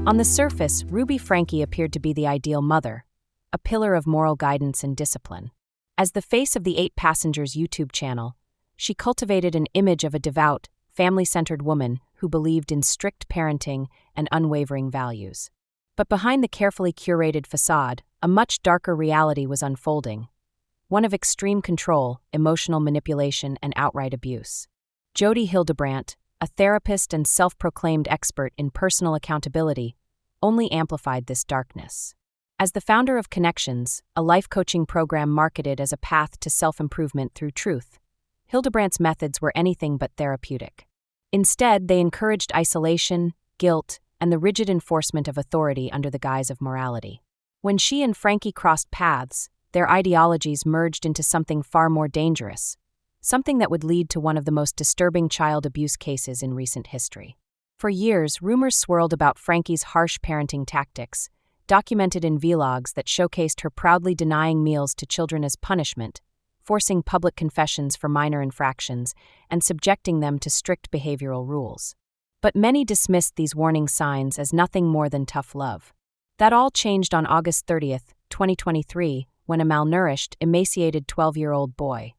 On the surface, Ruby Franke appeared to be the ideal mother, a pillar of moral guidance and discipline. As the face of the 8 Passengers YouTube channel, she cultivated an image of a devout, family-centered woman who believed in strict parenting and unwavering values. But behind the carefully curated facade, a much darker reality was unfolding. One of extreme control, emotional manipulation, and outright abuse. Jodi Hildebrandt, a therapist and self-proclaimed expert in personal accountability, only amplified this darkness. As the founder of conXions, a life coaching program marketed as a path to self-improvement through truth, Hildebrandt's methods were anything but therapeutic. Instead, they encouraged isolation, guilt, and the rigid enforcement of authority under the guise of morality. When she and Franke crossed paths, their ideologies merged into something far more dangerous, something that would lead to one of the most disturbing child abuse cases in recent history. For years, rumors swirled about Franke's harsh parenting tactics, documented in vlogs that showcased her proudly denying meals to children as punishment, forcing public confessions for minor infractions, and subjecting them to strict behavioral rules. But many dismissed these warning signs as nothing more than tough love. That all changed on August 30, 2023, when a malnourished, emaciated 12-year-old boy,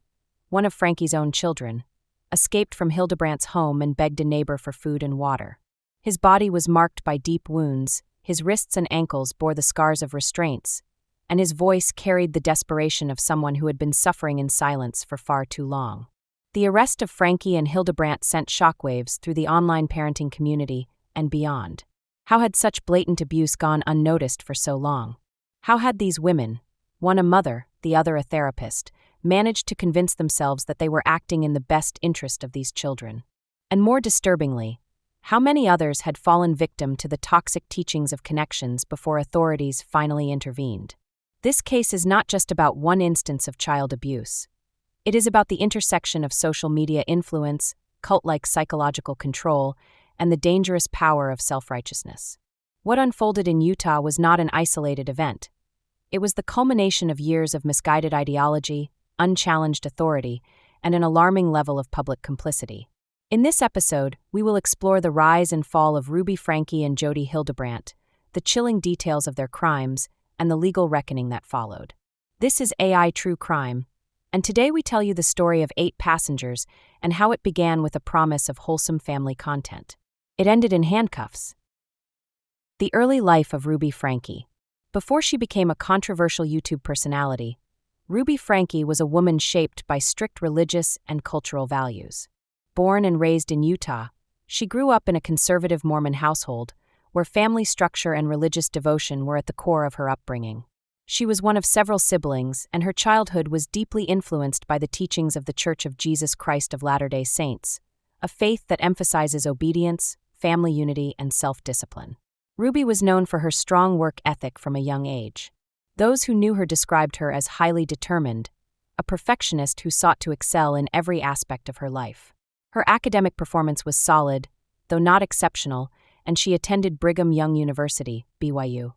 one of Franke's own children, escaped from Hildebrandt's home and begged a neighbor for food and water. His body was marked by deep wounds, his wrists and ankles bore the scars of restraints, and his voice carried the desperation of someone who had been suffering in silence for far too long. The arrest of Franke and Hildebrandt sent shockwaves through the online parenting community and beyond. How had such blatant abuse gone unnoticed for so long? How had these women, one a mother, the other a therapist, managed to convince themselves that they were acting in the best interest of these children? And more disturbingly, how many others had fallen victim to the toxic teachings of conXions before authorities finally intervened? This case is not just about one instance of child abuse. It is about the intersection of social media influence, cult-like psychological control, and the dangerous power of self-righteousness. What unfolded in Utah was not an isolated event. It was the culmination of years of misguided ideology, unchallenged authority, and an alarming level of public complicity. In this episode, we will explore the rise and fall of Ruby Franke and Jodi Hildebrandt, the chilling details of their crimes, and the legal reckoning that followed. This is AI True Crime, and today we tell you the story of 8 Passengers and how it began with a promise of wholesome family content. It ended in handcuffs. The early life of Ruby Franke. Before she became a controversial YouTube personality, Ruby Franke was a woman shaped by strict religious and cultural values. Born and raised in Utah, she grew up in a conservative Mormon household where family structure and religious devotion were at the core of her upbringing. She was one of several siblings, and her childhood was deeply influenced by the teachings of the Church of Jesus Christ of Latter-day Saints, a faith that emphasizes obedience, family unity, and self-discipline. Ruby was known for her strong work ethic from a young age. Those who knew her described her as highly determined, a perfectionist who sought to excel in every aspect of her life. Her academic performance was solid, though not exceptional, and she attended Brigham Young University, BYU,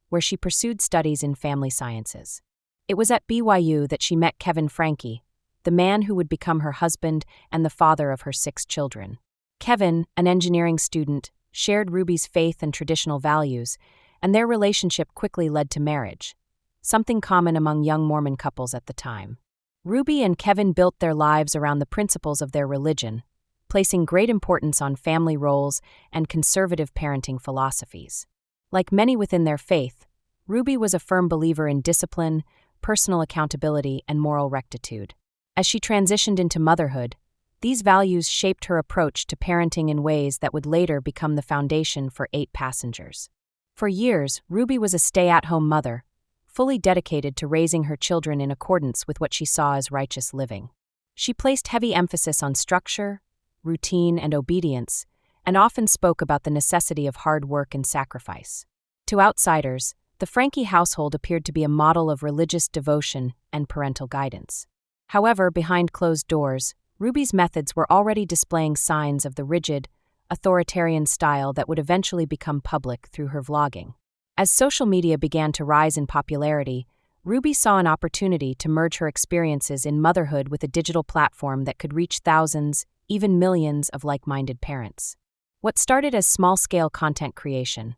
where she pursued studies in family sciences. It was at BYU that she met Kevin Franke, the man who would become her husband and the father of her 6 children. Kevin, an engineering student, shared Ruby's faith and traditional values, and their relationship quickly led to marriage, something common among young Mormon couples at the time. Ruby and Kevin built their lives around the principles of their religion, placing great importance on family roles and conservative parenting philosophies. Like many within their faith, Ruby was a firm believer in discipline, personal accountability, and moral rectitude. As she transitioned into motherhood, these values shaped her approach to parenting in ways that would later become the foundation for 8 Passengers. For years, Ruby was a stay-at-home mother, fully dedicated to raising her children in accordance with what she saw as righteous living. She placed heavy emphasis on structure, routine, and obedience, and often spoke about the necessity of hard work and sacrifice. To outsiders, the Franke household appeared to be a model of religious devotion and parental guidance. However, behind closed doors, Ruby's methods were already displaying signs of the rigid, authoritarian style that would eventually become public through her vlogging. As social media began to rise in popularity, Ruby saw an opportunity to merge her experiences in motherhood with a digital platform that could reach thousands, even millions of like-minded parents. What started as small-scale content creation,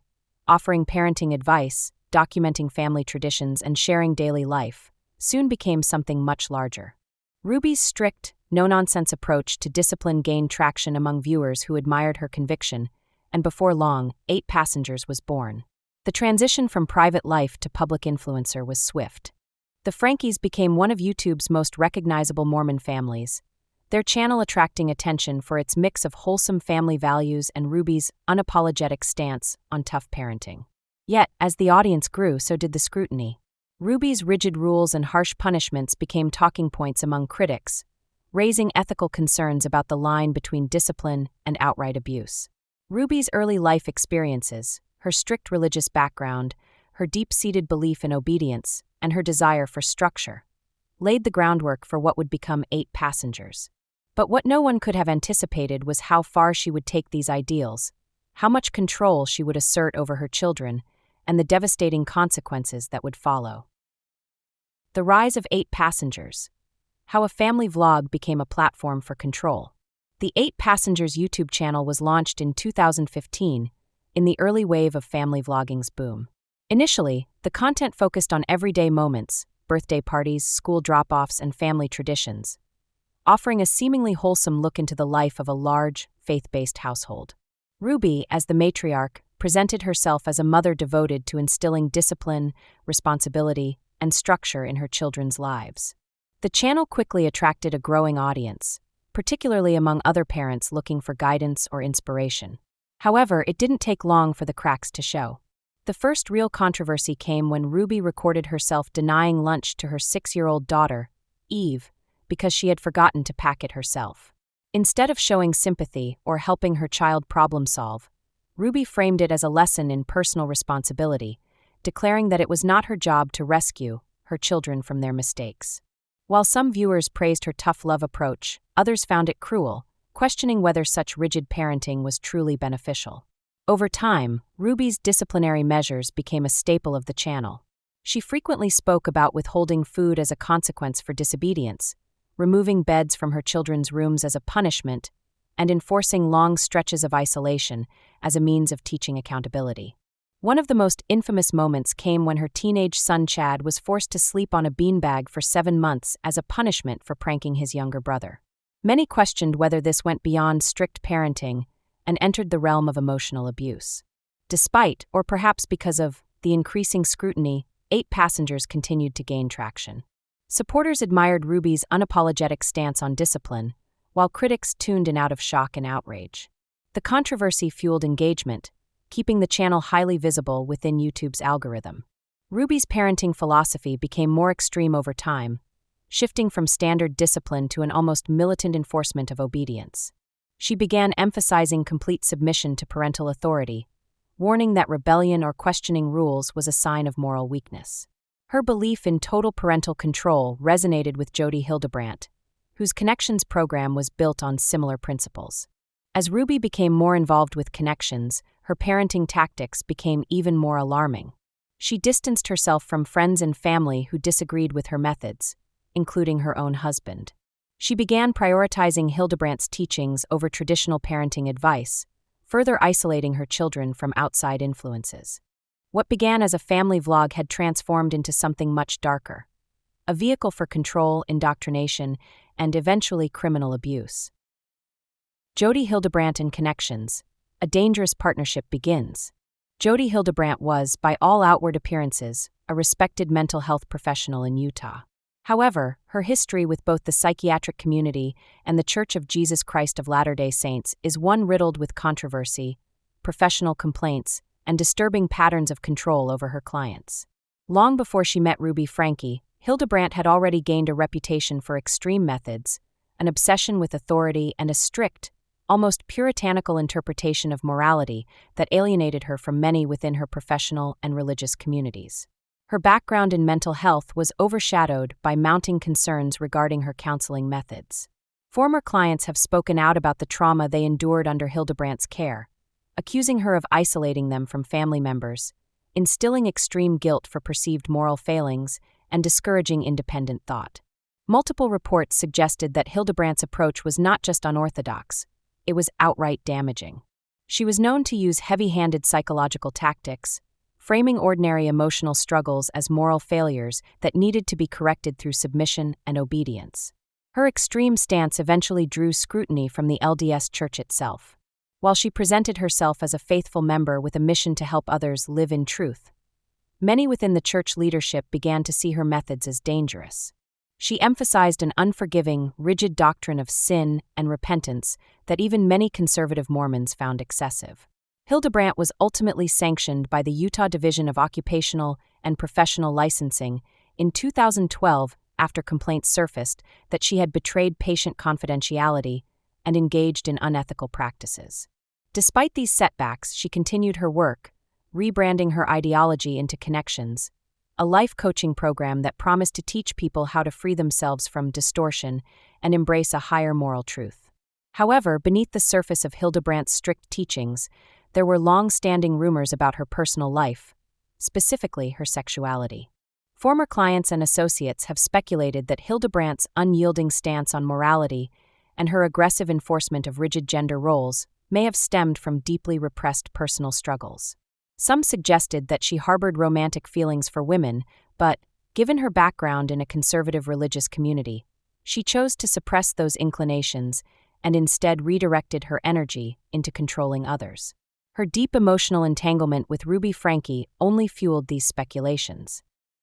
offering parenting advice, documenting family traditions, and sharing daily life, soon became something much larger. Ruby's strict, no-nonsense approach to discipline gained traction among viewers who admired her conviction, and before long, 8 Passengers was born. The transition from private life to public influencer was swift. The Frankes became one of YouTube's most recognizable Mormon families, their channel attracting attention for its mix of wholesome family values and Ruby's unapologetic stance on tough parenting. Yet, as the audience grew, so did the scrutiny. Ruby's rigid rules and harsh punishments became talking points among critics, raising ethical concerns about the line between discipline and outright abuse. Ruby's early life experiences, her strict religious background, her deep-seated belief in obedience, and her desire for structure, laid the groundwork for what would become 8 Passengers. But what no one could have anticipated was how far she would take these ideals, how much control she would assert over her children, and the devastating consequences that would follow. The rise of 8 Passengers. How a family vlog became a platform for control. The 8 Passengers YouTube channel was launched in 2015, in the early wave of family vlogging's boom. Initially, the content focused on everyday moments, birthday parties, school drop-offs, and family traditions, offering a seemingly wholesome look into the life of a large, faith-based household. Ruby, as the matriarch, presented herself as a mother devoted to instilling discipline, responsibility, and structure in her children's lives. The channel quickly attracted a growing audience, particularly among other parents looking for guidance or inspiration. However, it didn't take long for the cracks to show. The first real controversy came when Ruby recorded herself denying lunch to her 6-year-old daughter, Eve, because she had forgotten to pack it herself. Instead of showing sympathy or helping her child problem solve, Ruby framed it as a lesson in personal responsibility, declaring that it was not her job to rescue her children from their mistakes. While some viewers praised her tough love approach, others found it cruel, questioning whether such rigid parenting was truly beneficial. Over time, Ruby's disciplinary measures became a staple of the channel. She frequently spoke about withholding food as a consequence for disobedience, removing beds from her children's rooms as a punishment, and enforcing long stretches of isolation as a means of teaching accountability. One of the most infamous moments came when her teenage son Chad was forced to sleep on a beanbag for 7 months as a punishment for pranking his younger brother. Many questioned whether this went beyond strict parenting and entered the realm of emotional abuse. Despite, or perhaps because of, the increasing scrutiny, 8 Passengers continued to gain traction. Supporters admired Ruby's unapologetic stance on discipline, while critics tuned in out of shock and outrage. The controversy fueled engagement, keeping the channel highly visible within YouTube's algorithm. Ruby's parenting philosophy became more extreme over time, shifting from standard discipline to an almost militant enforcement of obedience. She began emphasizing complete submission to parental authority, warning that rebellion or questioning rules was a sign of moral weakness. Her belief in total parental control resonated with Jodi Hildebrandt, whose conXions program was built on similar principles. As Ruby became more involved with conXions, her parenting tactics became even more alarming. She distanced herself from friends and family who disagreed with her methods, including her own husband. She began prioritizing Hildebrandt's teachings over traditional parenting advice, further isolating her children from outside influences. What began as a family vlog had transformed into something much darker, a vehicle for control, indoctrination, and eventually criminal abuse. Jodi Hildebrandt and conXions, a dangerous partnership begins. Jodi Hildebrandt was, by all outward appearances, a respected mental health professional in Utah. However, her history with both the psychiatric community and the Church of Jesus Christ of Latter-day Saints is one riddled with controversy, professional complaints, and disturbing patterns of control over her clients. Long before she met Ruby Franke, Hildebrandt had already gained a reputation for extreme methods, an obsession with authority, and a strict, almost puritanical interpretation of morality that alienated her from many within her professional and religious communities. Her background in mental health was overshadowed by mounting concerns regarding her counseling methods. Former clients have spoken out about the trauma they endured under Hildebrandt's care, accusing her of isolating them from family members, instilling extreme guilt for perceived moral failings, and discouraging independent thought. Multiple reports suggested that Hildebrandt's approach was not just unorthodox, it was outright damaging. She was known to use heavy-handed psychological tactics, framing ordinary emotional struggles as moral failures that needed to be corrected through submission and obedience. Her extreme stance eventually drew scrutiny from the LDS Church itself. While she presented herself as a faithful member with a mission to help others live in truth, many within the church leadership began to see her methods as dangerous. She emphasized an unforgiving, rigid doctrine of sin and repentance that even many conservative Mormons found excessive. Hildebrandt was ultimately sanctioned by the Utah Division of Occupational and Professional Licensing in 2012 after complaints surfaced that she had betrayed patient confidentiality and engaged in unethical practices. Despite these setbacks, she continued her work, rebranding her ideology into conXions, a life coaching program that promised to teach people how to free themselves from distortion and embrace a higher moral truth. However, beneath the surface of Hildebrandt's strict teachings, there were long-standing rumors about her personal life, specifically her sexuality. Former clients and associates have speculated that Hildebrandt's unyielding stance on morality and her aggressive enforcement of rigid gender roles may have stemmed from deeply repressed personal struggles. Some suggested that she harbored romantic feelings for women, but, given her background in a conservative religious community, she chose to suppress those inclinations and instead redirected her energy into controlling others. Her deep emotional entanglement with Ruby Franke only fueled these speculations.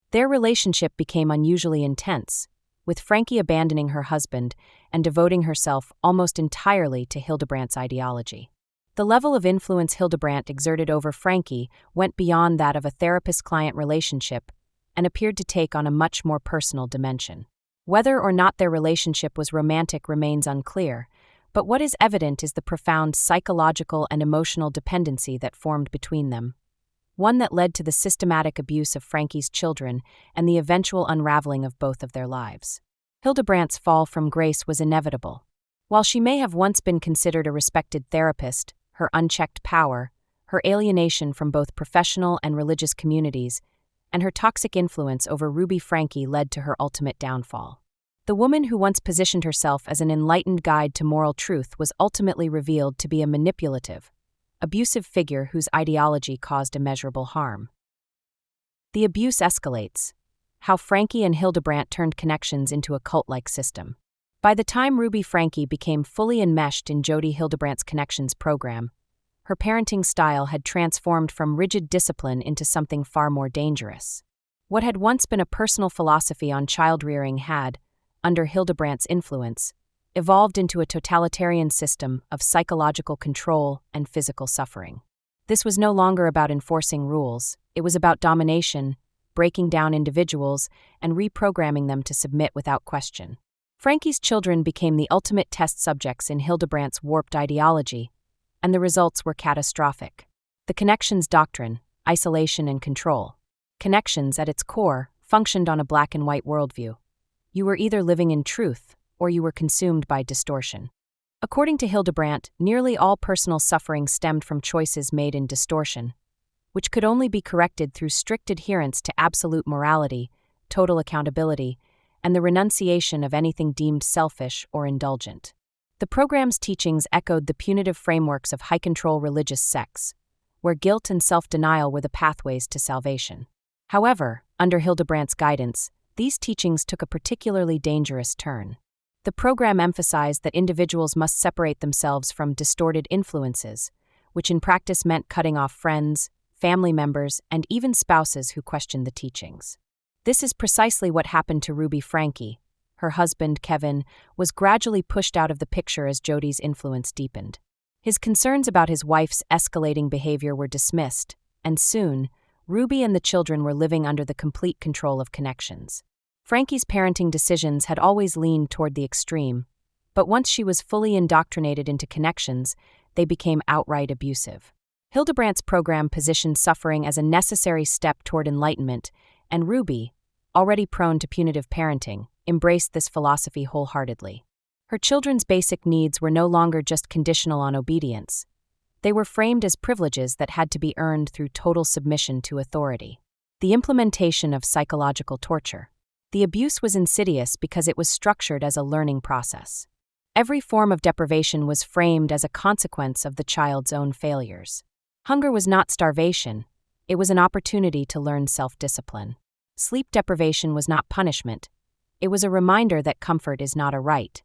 Their relationship became unusually intense, with Franke abandoning her husband and devoting herself almost entirely to Hildebrandt's ideology. The level of influence Hildebrandt exerted over Franke went beyond that of a therapist-client relationship and appeared to take on a much more personal dimension. Whether or not their relationship was romantic remains unclear, but what is evident is the profound psychological and emotional dependency that formed between them, one that led to the systematic abuse of Franke's children and the eventual unraveling of both of their lives. Hildebrandt's fall from grace was inevitable. While she may have once been considered a respected therapist, her unchecked power, her alienation from both professional and religious communities, and her toxic influence over Ruby Franke led to her ultimate downfall. The woman who once positioned herself as an enlightened guide to moral truth was ultimately revealed to be a manipulative, abusive figure whose ideology caused immeasurable harm. The abuse escalates. How Franke and Hildebrandt turned conXions into a cult-like system. By the time Ruby Franke became fully enmeshed in Jody Hildebrandt's conXions program, her parenting style had transformed from rigid discipline into something far more dangerous. What had once been a personal philosophy on child-rearing had, under Hildebrandt's influence, evolved into a totalitarian system of psychological control and physical suffering. This was no longer about enforcing rules, it was about domination, breaking down individuals, and reprogramming them to submit without question. Franke's children became the ultimate test subjects in Hildebrandt's warped ideology, and the results were catastrophic. The conXions doctrine, isolation and control. conXions, at its core, functioned on a black and white worldview. You were either living in truth, or you were consumed by distortion. According to Hildebrandt, nearly all personal suffering stemmed from choices made in distortion, which could only be corrected through strict adherence to absolute morality, total accountability, and the renunciation of anything deemed selfish or indulgent. The program's teachings echoed the punitive frameworks of high-control religious sects, where guilt and self-denial were the pathways to salvation. However, under Hildebrandt's guidance, these teachings took a particularly dangerous turn. The program emphasized that individuals must separate themselves from distorted influences, which in practice meant cutting off friends, family members, and even spouses who questioned the teachings. This is precisely what happened to Ruby Franke. Her husband, Kevin, was gradually pushed out of the picture as Jody's influence deepened. His concerns about his wife's escalating behavior were dismissed, and soon, Ruby and the children were living under the complete control of conXions. Franke's parenting decisions had always leaned toward the extreme, but once she was fully indoctrinated into conXions, they became outright abusive. Hildebrandt's program positioned suffering as a necessary step toward enlightenment, and Ruby, already prone to punitive parenting, embraced this philosophy wholeheartedly. Her children's basic needs were no longer just conditional on obedience. They were framed as privileges that had to be earned through total submission to authority. The implementation of psychological torture. The abuse was insidious because it was structured as a learning process. Every form of deprivation was framed as a consequence of the child's own failures. Hunger was not starvation, it was an opportunity to learn self-discipline. Sleep deprivation was not punishment, it was a reminder that comfort is not a right.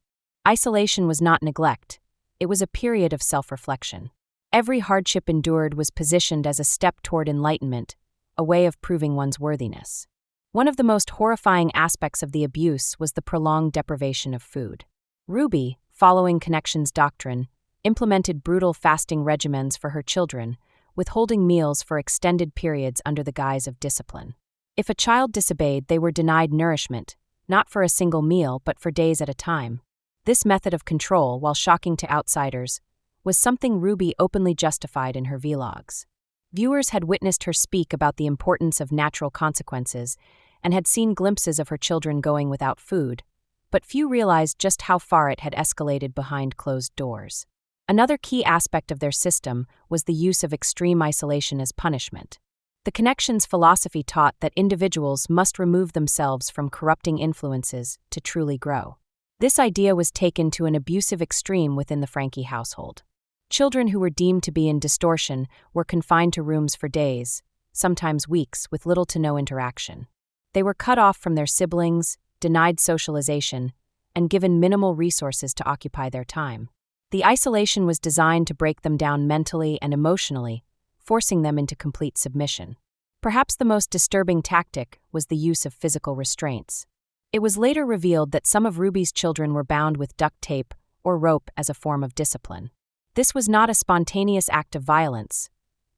Isolation was not neglect, it was a period of self-reflection. Every hardship endured was positioned as a step toward enlightenment, a way of proving one's worthiness. One of the most horrifying aspects of the abuse was the prolonged deprivation of food. Ruby, following conXions doctrine, implemented brutal fasting regimens for her children, withholding meals for extended periods under the guise of discipline. If a child disobeyed, they were denied nourishment, not for a single meal but for days at a time. This method of control, while shocking to outsiders, was something Ruby openly justified in her vlogs. Viewers had witnessed her speak about the importance of natural consequences and had seen glimpses of her children going without food, but few realized just how far it had escalated behind closed doors. Another key aspect of their system was the use of extreme isolation as punishment. The conXions philosophy taught that individuals must remove themselves from corrupting influences to truly grow. This idea was taken to an abusive extreme within the Franke household. Children who were deemed to be in distortion were confined to rooms for days, sometimes weeks, with little to no interaction. They were cut off from their siblings, denied socialization, and given minimal resources to occupy their time. The isolation was designed to break them down mentally and emotionally, forcing them into complete submission. Perhaps the most disturbing tactic was the use of physical restraints. It was later revealed that some of Ruby's children were bound with duct tape or rope as a form of discipline. This was not a spontaneous act of violence.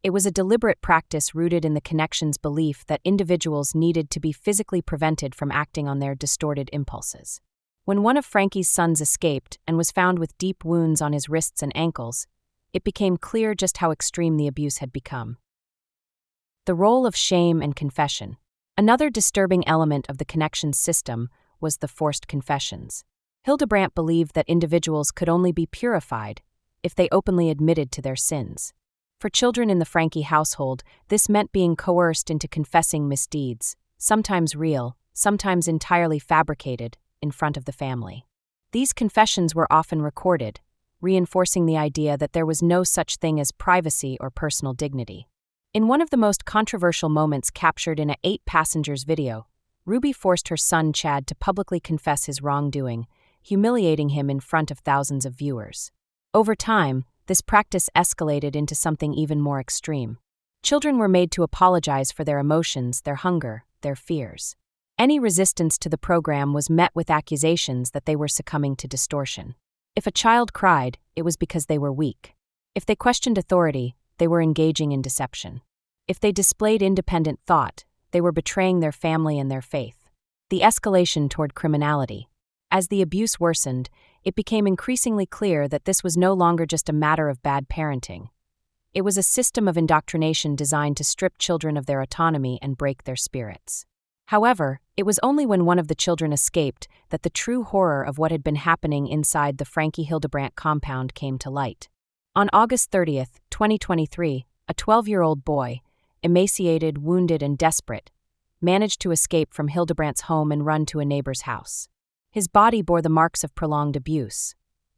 It was a deliberate practice rooted in the conXions' belief that individuals needed to be physically prevented from acting on their distorted impulses. When one of Franke's sons escaped and was found with deep wounds on his wrists and ankles, it became clear just how extreme the abuse had become. The role of shame and confession. Another disturbing element of the conXions system was the forced confessions. Hildebrandt believed that individuals could only be purified if they openly admitted to their sins. For children in the Franke household, this meant being coerced into confessing misdeeds, sometimes real, sometimes entirely fabricated, in front of the family. These confessions were often recorded, reinforcing the idea that there was no such thing as privacy or personal dignity. In one of the most controversial moments captured in a 8-passengers video, Ruby forced her son Chad to publicly confess his wrongdoing, humiliating him in front of thousands of viewers. Over time, this practice escalated into something even more extreme. Children were made to apologize for their emotions, their hunger, their fears. Any resistance to the program was met with accusations that they were succumbing to distortion. If a child cried, it was because they were weak. If they questioned authority, they were engaging in deception. If they displayed independent thought, they were betraying their family and their faith. The escalation toward criminality. As the abuse worsened, it became increasingly clear that this was no longer just a matter of bad parenting. It was a system of indoctrination designed to strip children of their autonomy and break their spirits. However, it was only when one of the children escaped that the true horror of what had been happening inside the Franke Hildebrandt compound came to light. On August 30, 2023, a 12-year-old boy, emaciated, wounded, and desperate, managed to escape from Hildebrandt's home and run to a neighbor's house. His body bore the marks of prolonged abuse,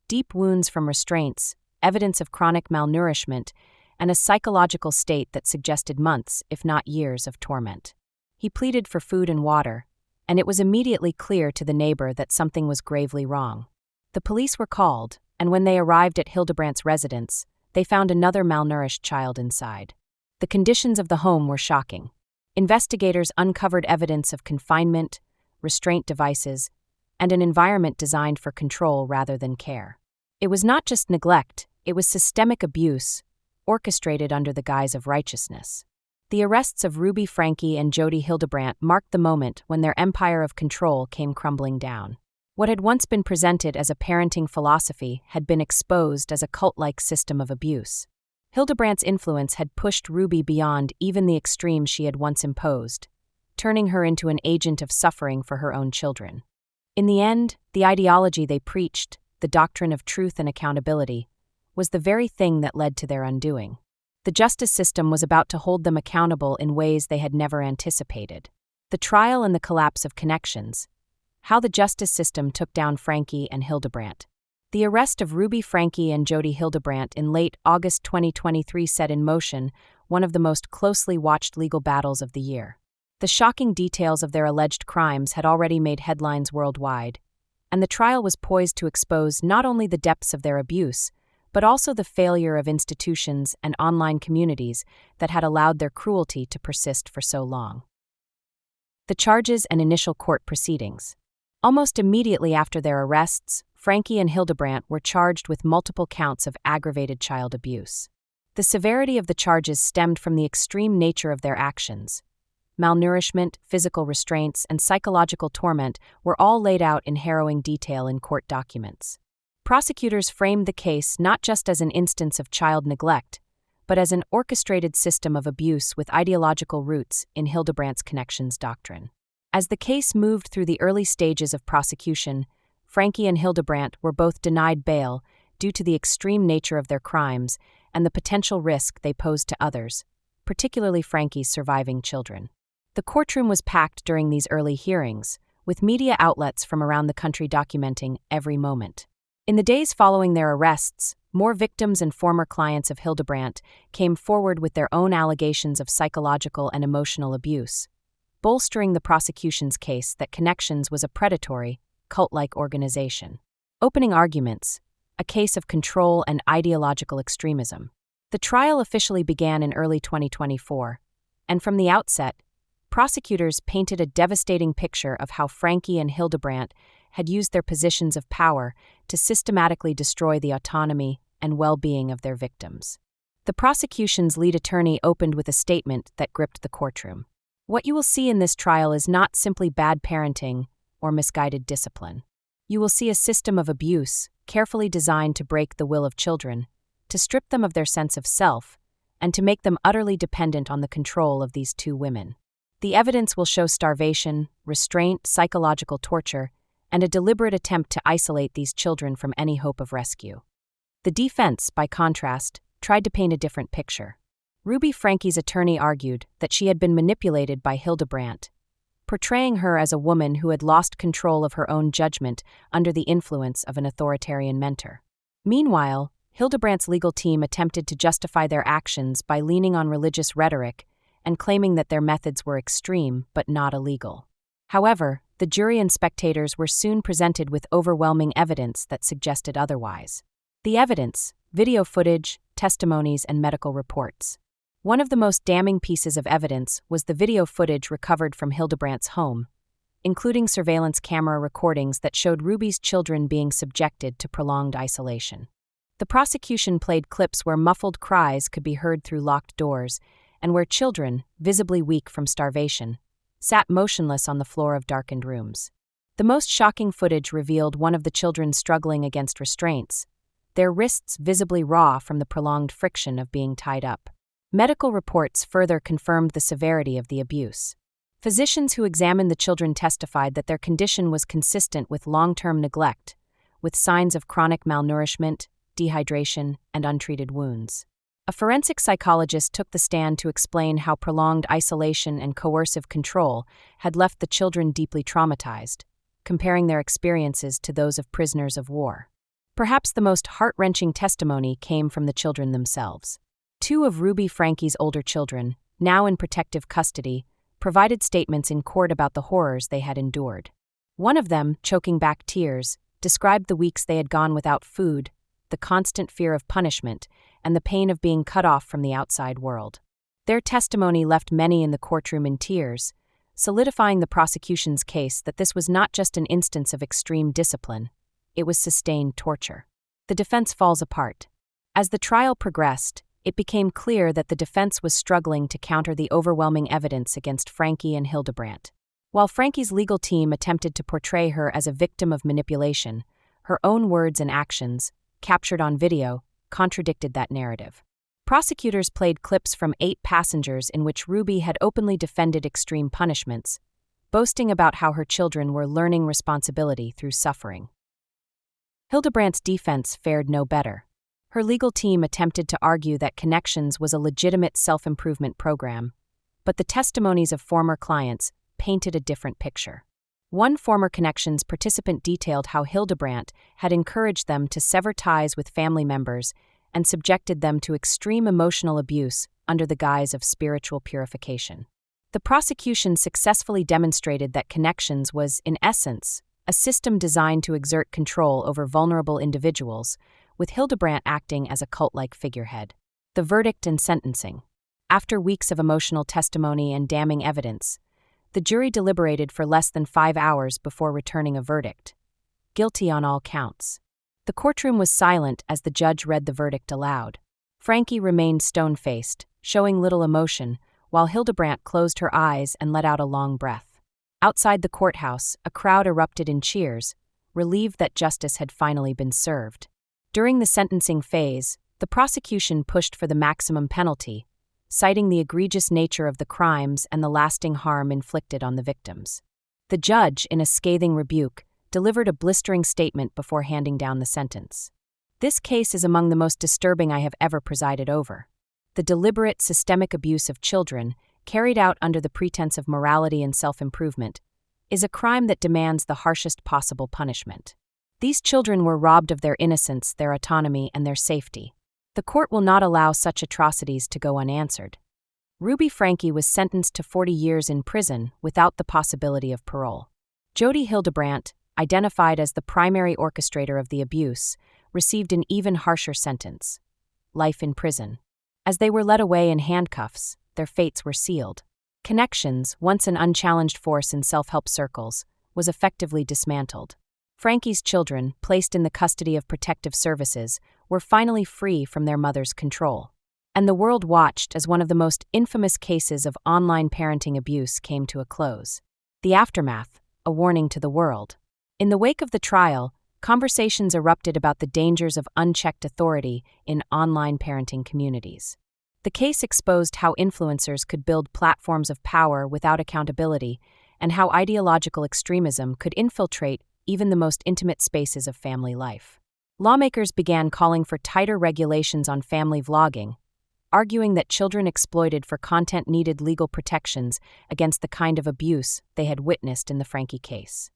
deep wounds from restraints, evidence of chronic malnourishment, and a psychological state that suggested months, if not years, of torment. He pleaded for food and water, and it was immediately clear to the neighbor that something was gravely wrong. The police were called, and when they arrived at Hildebrandt's residence, they found another malnourished child inside. The conditions of the home were shocking. Investigators uncovered evidence of confinement, restraint devices, and an environment designed for control rather than care. It was not just neglect, it was systemic abuse, orchestrated under the guise of righteousness. The arrests of Ruby Franke and Jody Hildebrandt marked the moment when their empire of control came crumbling down. What had once been presented as a parenting philosophy had been exposed as a cult-like system of abuse. Hildebrandt's influence had pushed Ruby beyond even the extremes she had once imposed, turning her into an agent of suffering for her own children. In the end, the ideology they preached, the doctrine of truth and accountability, was the very thing that led to their undoing. The justice system was about to hold them accountable in ways they had never anticipated. The trial and the collapse of conXions. How the justice system took down Franke and Hildebrandt. The arrest of Ruby Franke and Jodi Hildebrandt in late August 2023 set in motion one of the most closely watched legal battles of the year. The shocking details of their alleged crimes had already made headlines worldwide, and the trial was poised to expose not only the depths of their abuse, but also the failure of institutions and online communities that had allowed their cruelty to persist for so long. The charges and initial court proceedings. Almost immediately after their arrests, Franke and Hildebrandt were charged with multiple counts of aggravated child abuse. The severity of the charges stemmed from the extreme nature of their actions. Malnourishment, physical restraints, and psychological torment were all laid out in harrowing detail in court documents. Prosecutors framed the case not just as an instance of child neglect, but as an orchestrated system of abuse with ideological roots in Hildebrandt's conXions doctrine. As the case moved through the early stages of prosecution, Franke and Hildebrandt were both denied bail due to the extreme nature of their crimes and the potential risk they posed to others, particularly Franke's surviving children. The courtroom was packed during these early hearings, with media outlets from around the country documenting every moment. In the days following their arrests, more victims and former clients of Hildebrandt came forward with their own allegations of psychological and emotional abuse, bolstering the prosecution's case that conXions was a predatory, cult-like organization. Opening arguments: a case of control and ideological extremism. The trial officially began in early 2024, and from the outset, prosecutors painted a devastating picture of how Franke and Hildebrandt had used their positions of power to systematically destroy the autonomy and well-being of their victims. The prosecution's lead attorney opened with a statement that gripped the courtroom. What you will see in this trial is not simply bad parenting or misguided discipline. You will see a system of abuse carefully designed to break the will of children, to strip them of their sense of self, and to make them utterly dependent on the control of these two women. The evidence will show starvation, restraint, psychological torture, and a deliberate attempt to isolate these children from any hope of rescue. The defense, by contrast, tried to paint a different picture. Ruby Franke's attorney argued that she had been manipulated by Hildebrandt, portraying her as a woman who had lost control of her own judgment under the influence of an authoritarian mentor. Meanwhile, Hildebrandt's legal team attempted to justify their actions by leaning on religious rhetoric and claiming that their methods were extreme but not illegal. However, the jury and spectators were soon presented with overwhelming evidence that suggested otherwise. The evidence: video footage, testimonies, and medical reports. One of the most damning pieces of evidence was the video footage recovered from Hildebrandt's home, including surveillance camera recordings that showed Ruby's children being subjected to prolonged isolation. The prosecution played clips where muffled cries could be heard through locked doors and where children, visibly weak from starvation, sat motionless on the floor of darkened rooms. The most shocking footage revealed one of the children struggling against restraints, their wrists visibly raw from the prolonged friction of being tied up. Medical reports further confirmed the severity of the abuse. Physicians who examined the children testified that their condition was consistent with long-term neglect, with signs of chronic malnourishment, dehydration, and untreated wounds. A forensic psychologist took the stand to explain how prolonged isolation and coercive control had left the children deeply traumatized, comparing their experiences to those of prisoners of war. Perhaps the most heart-wrenching testimony came from the children themselves. Two of Ruby Franke's older children, now in protective custody, provided statements in court about the horrors they had endured. One of them, choking back tears, described the weeks they had gone without food, the constant fear of punishment, and the pain of being cut off from the outside world. Their testimony left many in the courtroom in tears, solidifying the prosecution's case that this was not just an instance of extreme discipline, it was sustained torture. The defense falls apart. As the trial progressed, it became clear that the defense was struggling to counter the overwhelming evidence against Franke and Hildebrandt. While Franke's legal team attempted to portray her as a victim of manipulation, her own words and actions, captured on video, contradicted that narrative. Prosecutors played clips from 8 Passengers in which Ruby had openly defended extreme punishments, boasting about how her children were learning responsibility through suffering. Hildebrandt's defense fared no better. Her legal team attempted to argue that conXions was a legitimate self-improvement program, but the testimonies of former clients painted a different picture. One former conXions participant detailed how Hildebrandt had encouraged them to sever ties with family members and subjected them to extreme emotional abuse under the guise of spiritual purification. The prosecution successfully demonstrated that conXions was, in essence, a system designed to exert control over vulnerable individuals, with Hildebrandt acting as a cult-like figurehead. The verdict and sentencing. After weeks of emotional testimony and damning evidence, the jury deliberated for less than 5 hours before returning a verdict. Guilty on all counts. The courtroom was silent as the judge read the verdict aloud. Franke remained stone-faced, showing little emotion, while Hildebrandt closed her eyes and let out a long breath. Outside the courthouse, a crowd erupted in cheers, relieved that justice had finally been served. During the sentencing phase, the prosecution pushed for the maximum penalty, citing the egregious nature of the crimes and the lasting harm inflicted on the victims. The judge, in a scathing rebuke, delivered a blistering statement before handing down the sentence. This case is among the most disturbing I have ever presided over. The deliberate, systemic abuse of children, carried out under the pretense of morality and self-improvement, is a crime that demands the harshest possible punishment. These children were robbed of their innocence, their autonomy, and their safety. The court will not allow such atrocities to go unanswered. Ruby Franke was sentenced to 40 years in prison without the possibility of parole. Jody Hildebrandt, identified as the primary orchestrator of the abuse, received an even harsher sentence: life in prison. As they were led away in handcuffs, their fates were sealed. conXions, once an unchallenged force in self-help circles, was effectively dismantled. Franke's children, placed in the custody of protective services, were finally free from their mother's control. And the world watched as one of the most infamous cases of online parenting abuse came to a close. The aftermath, a warning to the world. In the wake of the trial, conversations erupted about the dangers of unchecked authority in online parenting communities. The case exposed how influencers could build platforms of power without accountability, and how ideological extremism could infiltrate even the most intimate spaces of family life. Lawmakers began calling for tighter regulations on family vlogging, arguing that children exploited for content needed legal protections against the kind of abuse they had witnessed in the Franke case.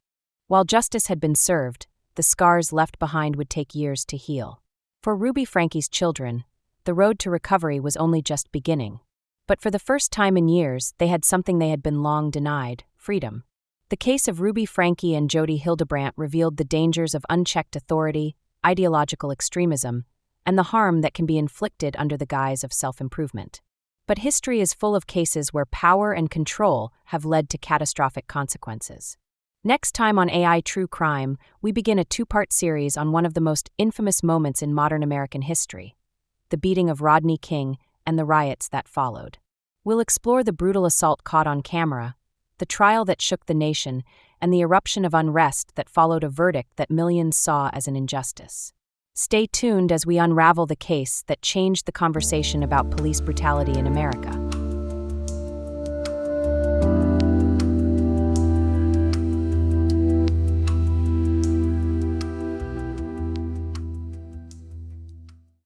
While justice had been served, the scars left behind would take years to heal. For Ruby Franke's children, the road to recovery was only just beginning. But for the first time in years, they had something they had been long denied: freedom. The case of Ruby Franke and Jody Hildebrandt revealed the dangers of unchecked authority, ideological extremism, and the harm that can be inflicted under the guise of self-improvement. But history is full of cases where power and control have led to catastrophic consequences. Next time on AI True Crime, we begin a 2-part series on one of the most infamous moments in modern American history: the beating of Rodney King and the riots that followed. We'll explore the brutal assault caught on camera, the trial that shook the nation, and the eruption of unrest that followed a verdict that millions saw as an injustice. Stay tuned as we unravel the case that changed the conversation about police brutality in America.